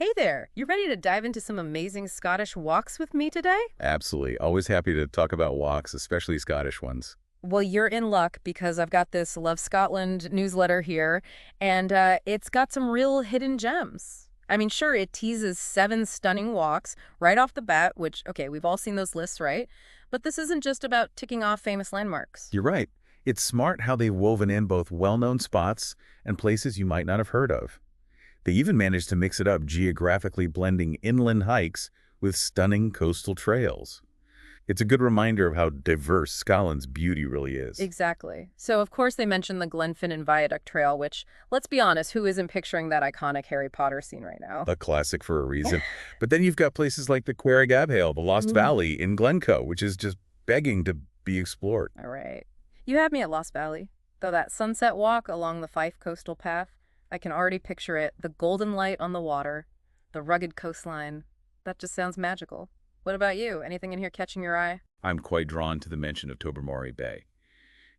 Hey there, you ready to dive into some amazing Scottish walks with me today? Absolutely. Always happy to talk about walks, especially Scottish ones. Well, you're in luck because I've got this Love Scotland newsletter here, and it's got some real hidden gems. I mean, sure, it teases 7 stunning walks right off the bat, which, okay, we've all seen those lists, right? But this isn't just about ticking off famous landmarks. You're right. It's smart how they've woven in both well-known spots and places you might not have heard of. They even managed to mix it up, geographically blending inland hikes with stunning coastal trails. It's a good reminder of how diverse Scotland's beauty really is. Exactly. So, of course, they mentioned the Glenfinnan Viaduct Trail, which, let's be honest, who isn't picturing that iconic Harry Potter scene right now? A classic for a reason. But then you've got places like the Querrig Abhail, the Lost Mm. Valley in Glencoe, which is just begging to be explored. All right. You had me at Lost Valley. Though that sunset walk along the Fife coastal path, I can already picture it. The golden light on the water, the rugged coastline. That just sounds magical. What about you? Anything in here catching your eye? I'm quite drawn to the mention of Tobermory Bay.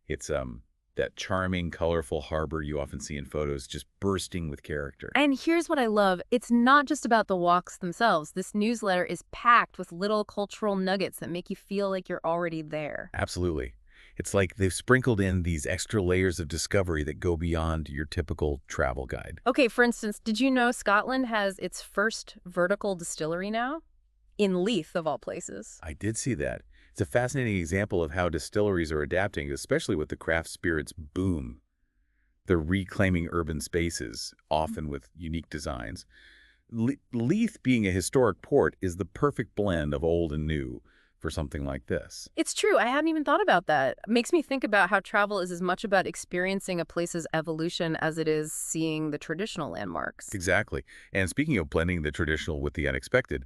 It's that charming, colorful harbor you often see in photos, just bursting with character. And here's what I love. It's not just about the walks themselves. This newsletter is packed with little cultural nuggets that make you feel like you're already there. Absolutely. It's like they've sprinkled in these extra layers of discovery that go beyond your typical travel guide. Okay, for instance, did you know Scotland has its first vertical distillery now? In Leith, of all places. I did see that. It's a fascinating example of how distilleries are adapting, especially with the craft spirits boom. They're reclaiming urban spaces, often with unique designs. Leith, being a historic port, is the perfect blend of old and new for something like this. It's true. I hadn't even thought about that. Makes me think about how travel is as much about experiencing a place's evolution as it is seeing the traditional landmarks. Exactly. And speaking of blending the traditional with the unexpected,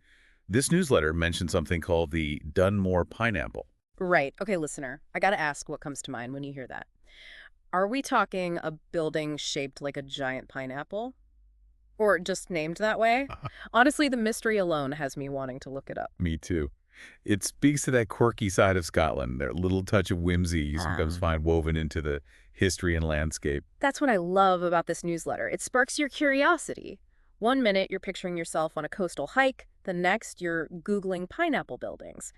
this newsletter mentioned something called the Dunmore Pineapple. Right. Okay, listener, I gotta ask what comes to mind when you hear that. Are we talking a building shaped like a giant pineapple? Or just named that way? Honestly, the mystery alone has me wanting to look it up. Me too. It speaks to that quirky side of Scotland, their little touch of whimsy you sometimes find woven into the history and landscape. That's what I love about this newsletter. It sparks your curiosity. One minute, you're picturing yourself on a coastal hike. The next, you're Googling pineapple buildings.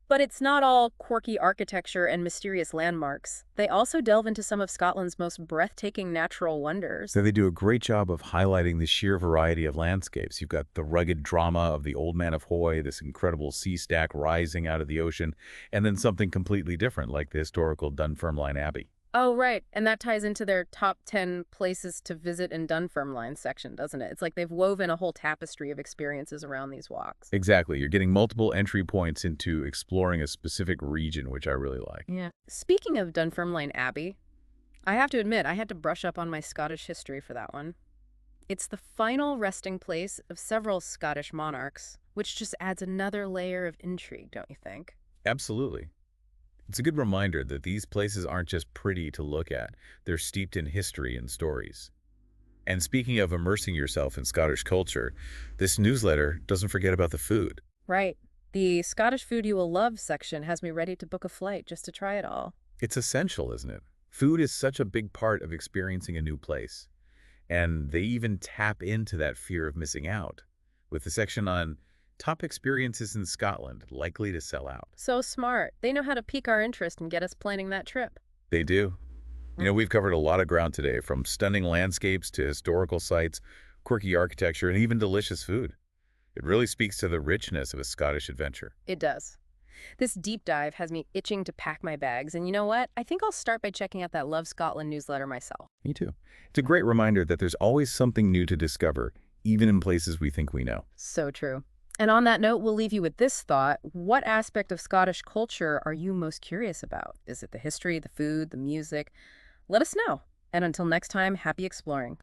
But it's not all quirky architecture and mysterious landmarks. They also delve into some of Scotland's most breathtaking natural wonders. So they do a great job of highlighting the sheer variety of landscapes. You've got the rugged drama of the Old Man of Hoy, this incredible sea stack rising out of the ocean, and then something completely different like the historical Dunfermline Abbey. Oh, right. And that ties into their top 10 places to visit in Dunfermline section, doesn't it? It's like they've woven a whole tapestry of experiences around these walks. Exactly. You're getting multiple entry points into exploring a specific region, which I really like. Yeah. Speaking of Dunfermline Abbey, I have to admit, I had to brush up on my Scottish history for that one. It's the final resting place of several Scottish monarchs, which just adds another layer of intrigue, don't you think? Absolutely. It's a good reminder that these places aren't just pretty to look at. They're steeped in history and stories. And speaking of immersing yourself in Scottish culture, this newsletter doesn't forget about the food. Right. The Scottish Food You Will Love section has me ready to book a flight just to try it all. It's essential, isn't it? Food is such a big part of experiencing a new place. And they even tap into that fear of missing out with the section on top experiences in Scotland likely to sell out. So smart. They know how to pique our interest and get us planning that trip. They do. You know, we've covered a lot of ground today, from stunning landscapes to historical sites, quirky architecture, and even delicious food. It really speaks to the richness of a Scottish adventure. It does. This deep dive has me itching to pack my bags, and you know what? I think I'll start by checking out that Love Scotland newsletter myself. Me too. It's a great reminder that there's always something new to discover, even in places we think we know. So true. And on that note, we'll leave you with this thought. What aspect of Scottish culture are you most curious about? Is it the history, the food, the music? Let us know. And until next time, happy exploring.